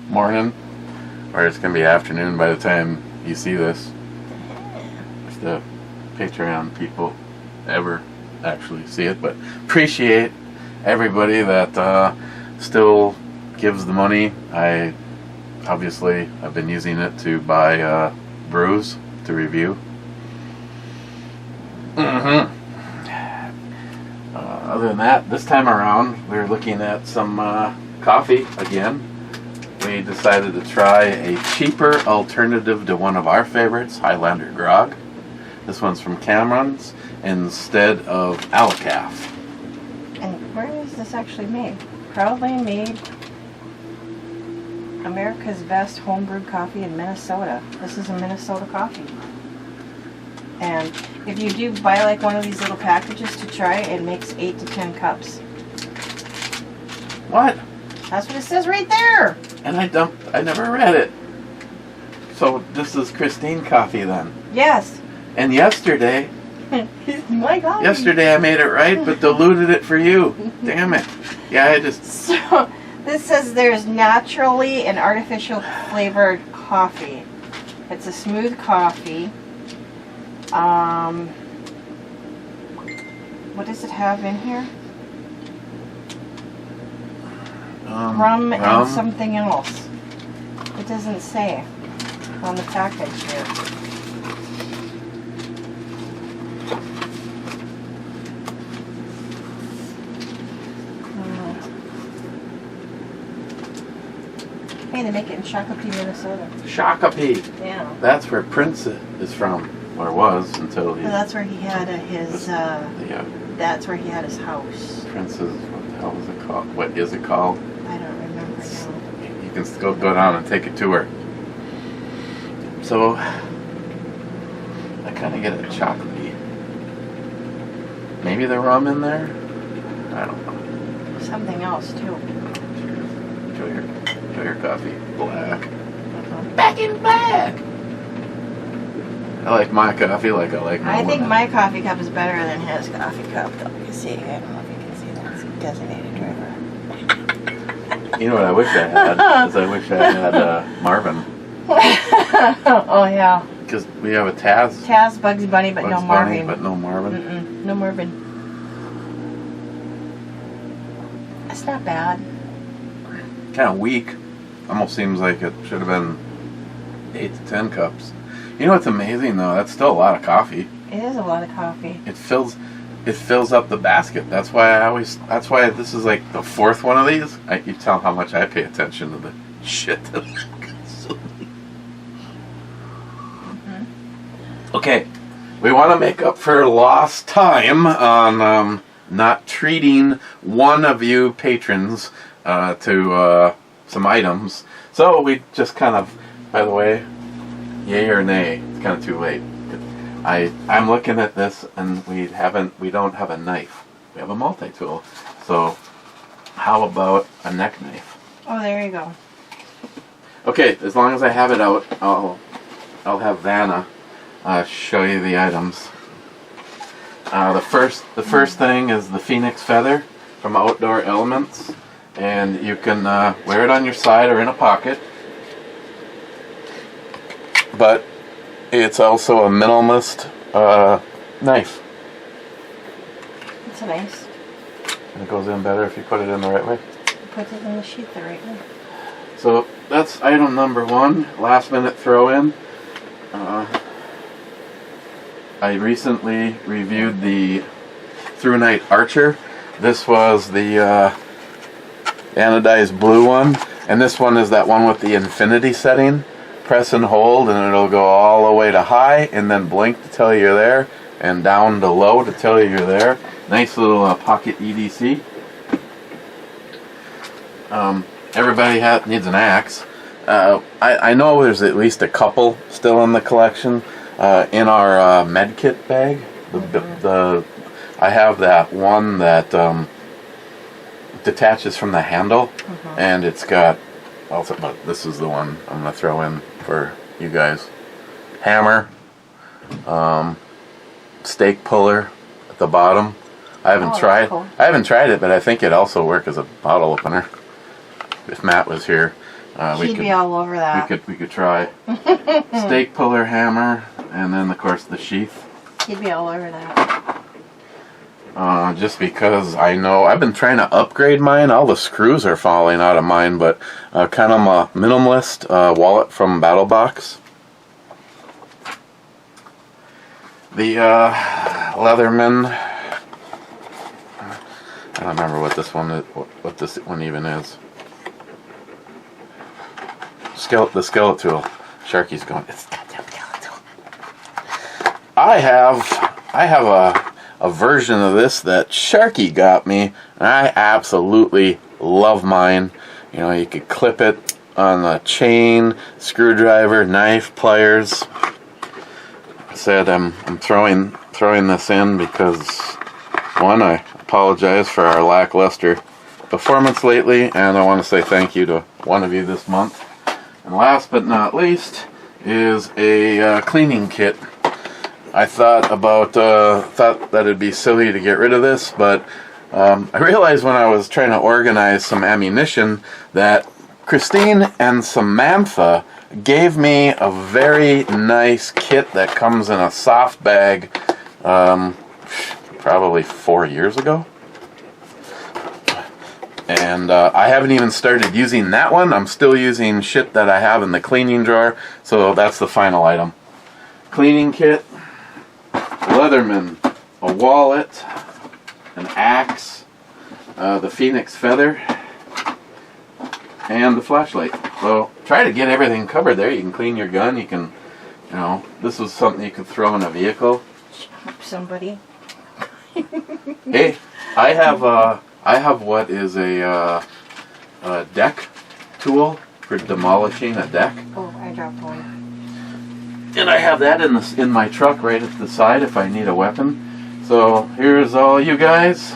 Morning, or it's gonna be afternoon by the time you see this, if the Patreon people ever actually see it. But appreciate everybody that still gives the money. I've been using it to buy brews to review. Other than that, this time around we're looking at some coffee again. We decided to try a cheaper alternative to one of our favorites, Highlander Grog. This one's from Cameron's instead of Alacaf. And where is this actually made? Proudly made America's best homebrewed coffee in Minnesota. This is a Minnesota coffee. And if you do buy like one of these little packages to try, it makes 8 to 10 cups. What? That's what it says right there. And I never read it. So this is Christine coffee then. Yes. And yesterday My God. I made it right, but diluted it for you. Damn it. Yeah, I just... So, this says there's naturally and artificial flavored coffee. It's a smooth coffee. What does it have in here? Rum and something else. It doesn't say on the package here. Hey, they make it in Shakopee, Minnesota. Shakopee. Yeah. That's where Prince is from, or was until he... Well, that's where he had his. Yeah. That's where he had his house. Prince's... What the hell is it called? What is it called? I don't remember now. You can still go down and take a tour. So, I kind of get a chocolatey. Maybe the rum in there? I don't know. Something else too. Enjoy your coffee. Black. Back in black! I like my coffee like I like my I think women. my coffee cup is better than his coffee cup, though. You see, I don't know if you can see that. It's a designated driver. You know what I wish I had? Is I wish I had Marvin. Oh, yeah. Because we have a Taz. Taz, Bugsy Bunny, but Bugs no Bunny, Marvin. but no Marvin. Mm-mm, no Marvin. That's not bad. Kind of weak. Almost seems like it should have been 8 to 10 cups. You know what's amazing though? That's still a lot of coffee. It is a lot of coffee. It fills up the basket. That's why this is like the fourth one of these. You tell how much I pay attention to the shit that I'm consuming. Okay, we want to make up for lost time on not treating one of you patrons to some items. So we just kind of, by the way, yay or nay? It's kind of too late. I'm looking at this and we don't have a knife. We have a multi-tool. So how about a neck knife? Oh, there you go. Okay, as long as I have it out, I'll have Vanna show you the items. The first thing is the Phoenix Feather from Outdoor Elements, and you can wear it on your side or in a pocket. But it's also a minimalist knife. It's nice. And it goes in better if you put it in the right way. Put it in the sheet the right way. So that's item number one. Last minute throw in. I recently reviewed the ThruNite Archer. This was the anodized blue one, and this one is that one with the infinity setting. Press and hold, and it'll go all the way to high, and then blink to tell you you're there, and down to low to tell you you're there. Nice little pocket EDC. Everybody needs an axe. I know there's at least a couple still in the collection. In our med kit bag, I have that one that detaches from the handle, and it's got. Also, but this is the one I'm gonna throw in for you guys. Hammer, stake puller at the bottom. I haven't tried. Cool. I haven't tried it, but I think it also works as a bottle opener. If Matt was here, She'd be all over that. We could try stake puller, hammer, and then of course the sheath. He'd be all over that. Just because I know I've been trying to upgrade mine. All the screws are falling out of mine, but kind of a minimalist wallet from BattleBox. The Leatherman. I don't remember what this one is, what this one even is. The Skeletool. Sharky's going. It's goddamn Skeletool. I have a version of this that Sharky got me, and I absolutely love mine. You know, you could clip it on a chain, screwdriver, knife, pliers. I said I'm throwing this in because one, I apologize for our lackluster performance lately, and I want to say thank you to one of you this month. And last but not least is a cleaning kit. I thought that it'd be silly to get rid of this, but I realized when I was trying to organize some ammunition that Christine and Samantha gave me a very nice kit that comes in a soft bag probably 4 years ago. And I haven't even started using that one. I'm still using shit that I have in the cleaning drawer, so that's the final item. Cleaning kit, Leatherman, a wallet, an axe, the Phoenix feather, and the flashlight. So try to get everything covered there. You can clean your gun. You can, you know, this was something you could throw in a vehicle. Somebody. Hey, I have what is a deck tool for demolishing a deck. Oh, I dropped one. And I have that in my truck right at the side if I need a weapon. So here's all you guys.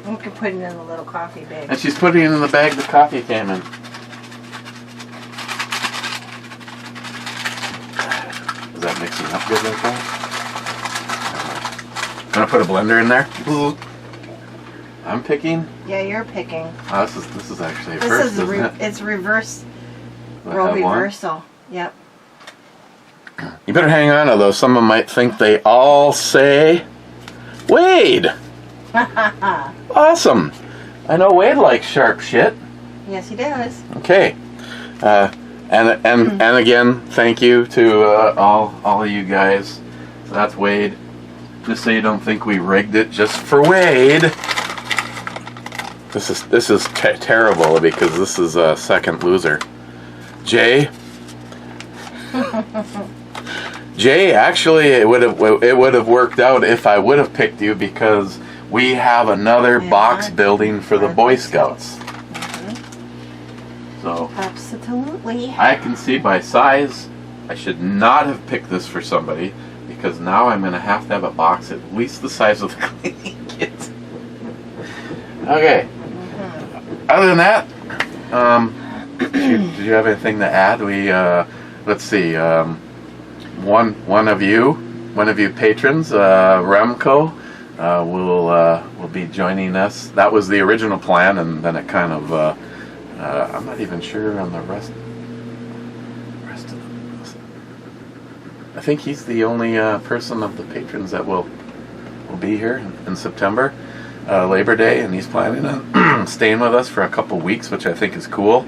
You can put it in a little coffee bag. And she's putting it in the bag the coffee came in. Is that mixing up good like that? Gonna put a blender in there. I'm picking. Yeah, you're picking. Oh, this is actually This first, is isn't it? It's reverse Do I role have one? reversal. Yep. You better hang on to those. Someone might think they all say Wade. Awesome. I know Wade likes sharp shit. Yes, he does. Okay. And again, thank you to all of you guys. So that's Wade. Just so you don't think we rigged it just for Wade. This is terrible because this is a second loser. Jay. Jay, actually, it would have worked out if I would have picked you because we have another box building for the Boy Scouts. So Absolutely. I can see by size, I should not have picked this for somebody because now I'm going to have a box at least the size of the cleaning kit. Okay. Other than that, did you have anything to add? We let's see. One of you patrons, Remco, will be joining us. That was the original plan, and then it kind of I'm not even sure on the rest of them. I think he's the only person of the patrons that will be here in September, Labor Day, and he's planning on staying with us for a couple weeks, which I think is cool.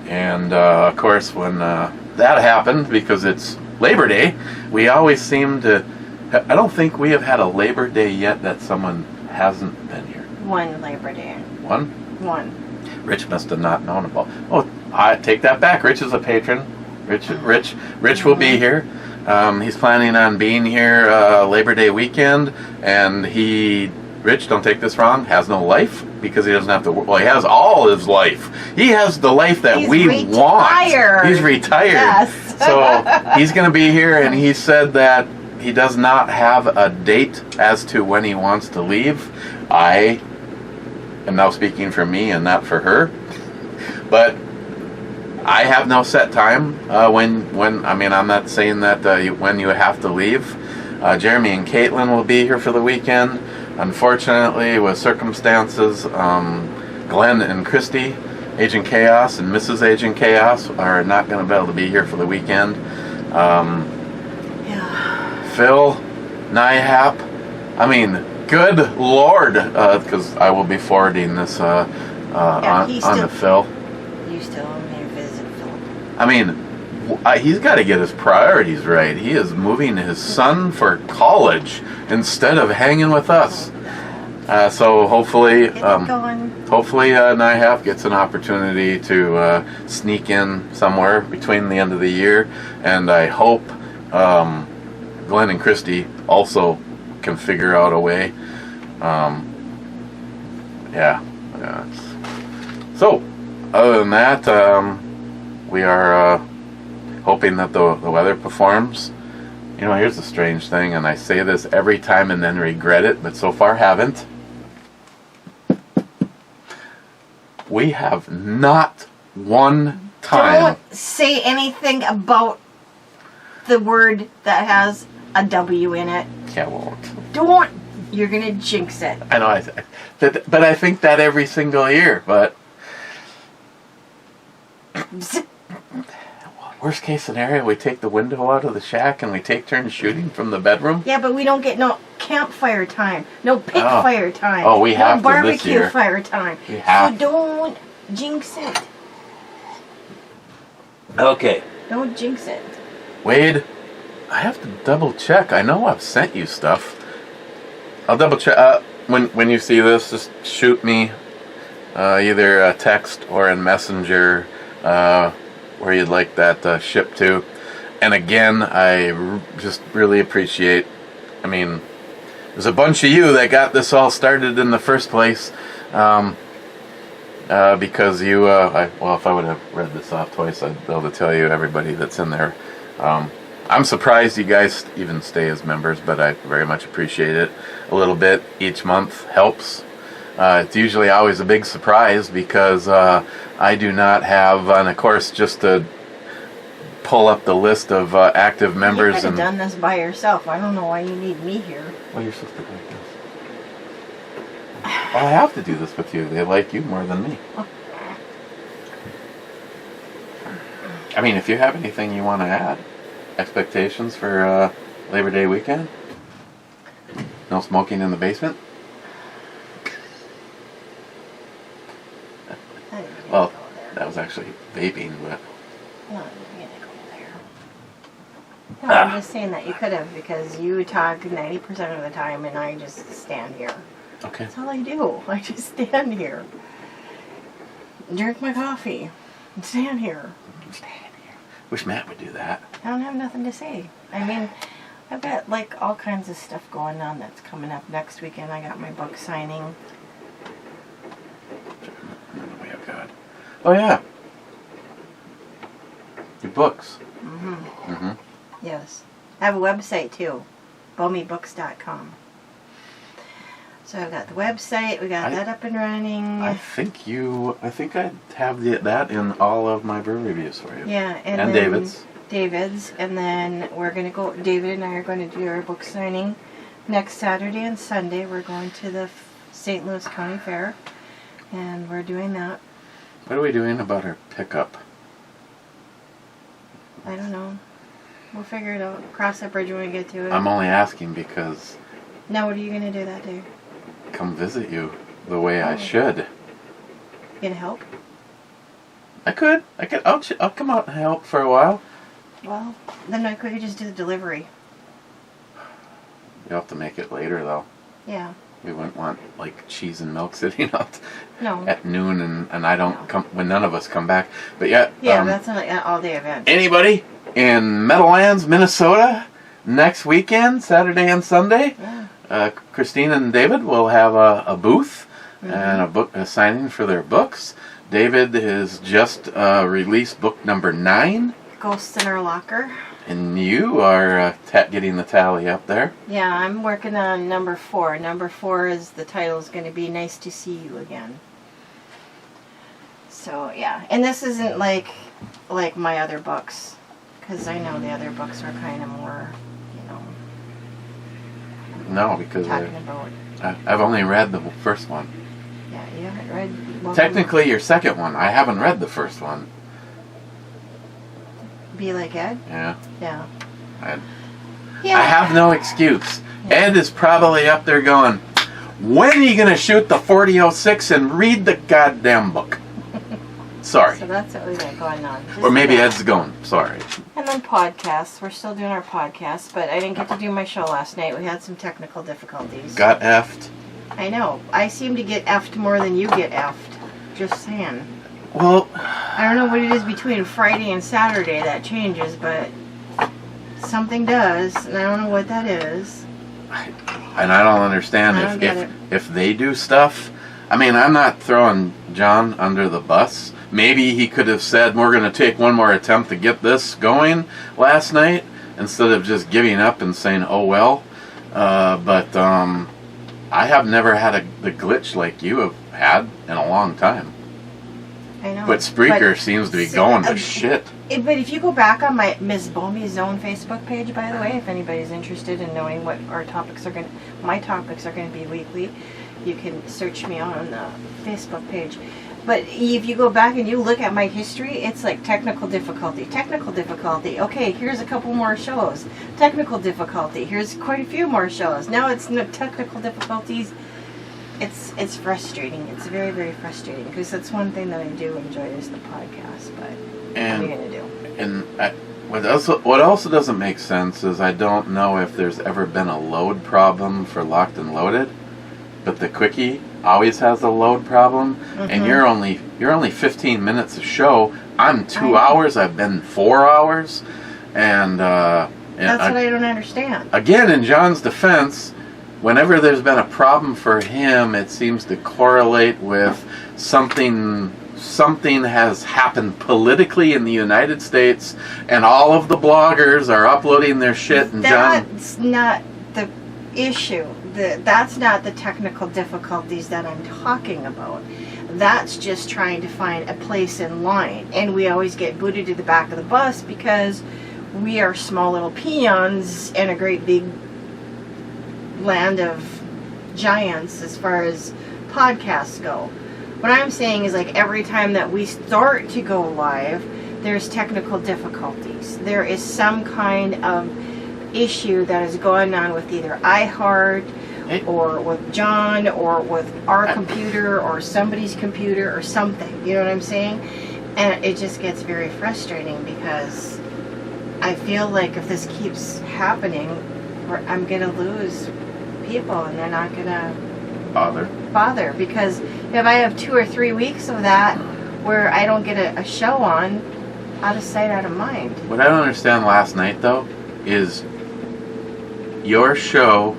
And of course, when that happened, because it's Labor Day, we always seem to. I don't think we have had a Labor Day yet that someone hasn't been here? One Labor Day. One? One. Rich must have not known about. Oh, I take that back. Rich is a patron. Rich will be here. He's planning on being here Labor Day weekend, and Rich, don't take this wrong, has no life because he doesn't have to work. Well, he has all his life. He has the life that we want. He's retired. Yes. So he's going to be here, and he said that he does not have a date as to when he wants to leave. I am now speaking for me and not for her. But I have no set time when I mean, I'm not saying that when you have to leave. Jeremy and Caitlin will be here for the weekend. Unfortunately, with circumstances, Glenn and Christy, Agent Chaos and Mrs. Agent Chaos, are not going to be able to be here for the weekend. Phil, Nyhap, I mean, good Lord, because I will be forwarding this on to Phil. You still want me to visit Phil? I mean, he's got to get his priorities right. He is moving his son for college instead of hanging with us. So hopefully, Nyhap gets an opportunity to sneak in somewhere between the end of the year, and I hope Glenn and Christy also can figure out a way. So, other than that, we are hoping that the weather performs. You know, here's the strange thing, and I say this every time and then regret it, but so far haven't. We have not one time. Don't say anything about the word that has a W in it. Yeah, won't. Don't. You're going to jinx it. I know, but I think that every single year, but... Worst case scenario, we take the window out of the shack and we take turns shooting from the bedroom. Yeah, but we don't get no campfire time, no pit fire time. Oh, we have no to this year. barbecue fire time. We have. So don't jinx it. Okay. Don't jinx it. Wade, I have to double check. I know I've sent you stuff. I'll double check. When you see this, just shoot me either a text or in Messenger where you'd like that shipped to. And again, I just really appreciate, I mean, there's a bunch of you that got this all started in the first place. Because you, if I would have read this off twice, I'd be able to tell you everybody that's in there. I'm surprised you guys even stay as members, but I very much appreciate it. A little bit each month helps. It's usually always a big surprise because I do not have, and of course, just to pull up the list of active members. You could have done this by yourself. I don't know why you need me here. Well, you're supposed to do this. Well, I have to do this with you. They like you more than me. I mean, if you have anything you want to add, expectations for Labor Day weekend? No smoking in the basement? Well, that was actually vaping, but... No, you're gonna go there. No, I'm just saying that you could have, because you talk 90% of the time and I just stand here. Okay. That's all I do. I just stand here. Drink my coffee. And stand here. Wish Matt would do that. I don't have nothing to say. I mean, I've got like all kinds of stuff going on that's coming up next weekend. I got my book signing. Oh, God. Oh, yeah. Your books. Mm-hmm. Mm-hmm. Yes. I have a website too. BowmyBooks.com. So I've got the website. We got that up and running. I think I have that in all of my brew reviews for you. Yeah, and David's. David's, and then we're gonna go. David and I are going to do our book signing next Saturday and Sunday. We're going to the St. Louis County Fair, and we're doing that. What are we doing about our pickup? I don't know. We'll figure it out. Cross that bridge when we get to it. I'm only asking because... Now, what are you going to do that day? Come visit you the way I should. You gonna help? I could. I'll come out and help for a while. Well, then I could just do the delivery. You'll have to make it later, though. Yeah. We wouldn't want like cheese and milk sitting out No. at noon, and I don't come when none of us come back. But yet, Yeah, that's an all-day event. anybody in Meadowlands, Minnesota, next weekend, Saturday and Sunday, Christine and David will have a booth and a signing for their books. David has just released book number 9. Ghosts in Our Locker. And you are getting the tally up there. Yeah, I'm working on number 4. Number 4 is the title is going to be Nice to See You Again. So yeah, and this isn't like my other books, because I know the other books are kind of more, No, because talking about. I've only read the first one. Yeah, you haven't read. Welcome Technically, your second one. I haven't read the first one. Be Like Ed. Yeah. Yeah. I Yeah. have no excuse. Ed is probably up there going, when are you going to shoot the 4006 and read the goddamn book? Sorry. So that's what we got going on. Or maybe Just Ed's going, sorry. And then podcasts. We're still doing our podcasts, but I didn't get to do my show last night. We had some technical difficulties. Got effed. I know. I seem to get effed more than you get effed. Just saying. Well, I don't know what it is between Friday and Saturday that changes, but something does, and I don't know what that is. and I don't understand I don't get it. if they do stuff. I mean, I'm not throwing John under the bus. Maybe he could have said, we're going to take one more attempt to get this going last night, instead of just giving up and saying, oh well. But I have never had the glitch like you have had in a long time. I know. But Spreaker seems to be going to shit. But if you go back on my Ms. Bomey's Zone Facebook page, by the way, if anybody's interested in knowing what our topics are my topics are going to be weekly, you can search me out on the Facebook page. But if you go back and you look at my history, it's like technical difficulty. Okay, here's a couple more shows. Technical difficulty. Here's quite a few more shows. Now it's no technical difficulties. It's frustrating. It's very, very frustrating, because that's one thing that I do enjoy is the podcast. But what are you gonna do? And what also doesn't make sense is I don't know if there's ever been a load problem for Locked and Loaded, but the Quickie always has a load problem, and you're only 15 minutes a show. I'm 2 hours. I've been 4 hours, and that's what I don't understand. Again, in John's defense, whenever there's been a problem for him, it seems to correlate with something has happened politically in the United States, and all of the bloggers are uploading their shit. And that's not the issue. That's not the technical difficulties that I'm talking about. That's just trying to find a place in line. And we always get booted to the back of the bus because we are small little peons in a great big land of giants as far as podcasts go. What I'm saying is, like, every time that we start to go live, there's technical difficulties. There is some kind of issue that is going on with either iHeart or with John or with our computer or somebody's computer or something. You know what I'm saying? And it just gets very frustrating, because I feel like if this keeps happening, I'm going to lose people, and they're not going to bother, because if I have 2 or 3 weeks of that where I don't get a show on, out of sight, out of mind. What I don't understand last night, though, is your show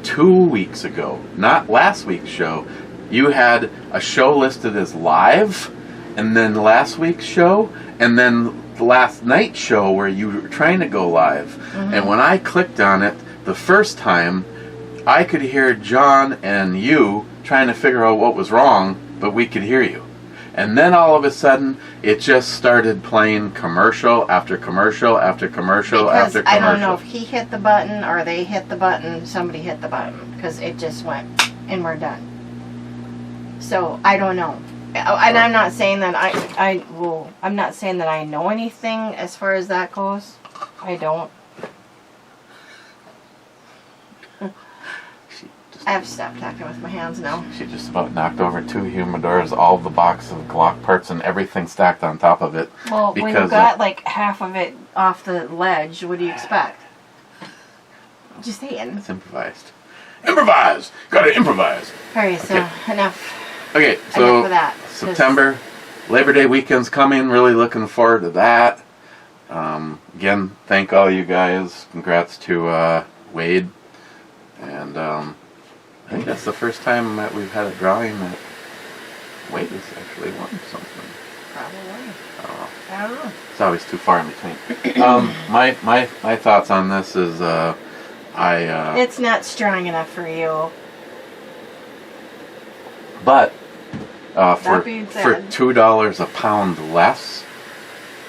2 weeks ago, not last week's show, you had a show listed as live, and then last week's show, and then the last night's show where you were trying to go live. And when I clicked on it the first time, I could hear John and you trying to figure out what was wrong, but we could hear you. And then all of a sudden, it just started playing commercial after commercial after commercial after commercial. I don't know if he hit the button or they hit the button, somebody hit the button, because it just went, and we're done. So, I don't know. And I'm not saying that I'm not saying that I know anything as far as that goes. I don't. I have to stop talking with my hands now. She just about knocked over 2 humidors, all the boxes of Glock parts, and everything stacked on top of it. Well, when you got like half of it off the ledge, what do you expect? Just saying. It's improvised. Improvise. Gotta improvise. All right, so Okay. enough. Okay, Enough so of that. September, Labor Day weekend's coming. Really looking forward to that. Again, thank all you guys. Congrats to Wade. And I think that's the first time that we've had a drawing that Wade has actually won something. Probably. I don't know. I don't know. It's always too far in between. My thoughts on this is It's not strong enough for you. but for being for said. $2 a pound less,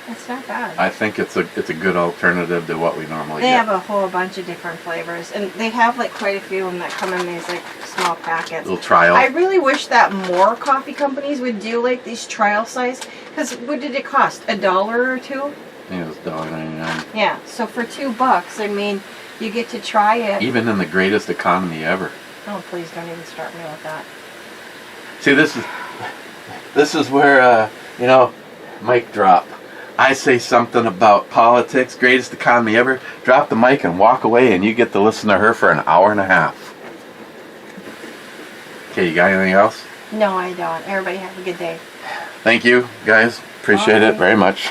It's not bad. I think it's a good alternative to what we normally They get. have a whole bunch of different flavors, and they have like quite a few of them that come in these like small packets. Little trial. I really wish that more coffee companies would do like these trial size. Because what did it cost? $1 or $2? I think it was $1.99. Yeah. So for $2, I mean, you get to try it. Even in the greatest economy ever. Oh, please don't even start me with that. See, this is where mic drop. I say something about politics, greatest economy ever. Drop the mic and walk away, and you get to listen to her for an hour and a half. Okay, you got anything else? No, I don't. Everybody have a good day. Thank you, guys. Appreciate it Bye. very much.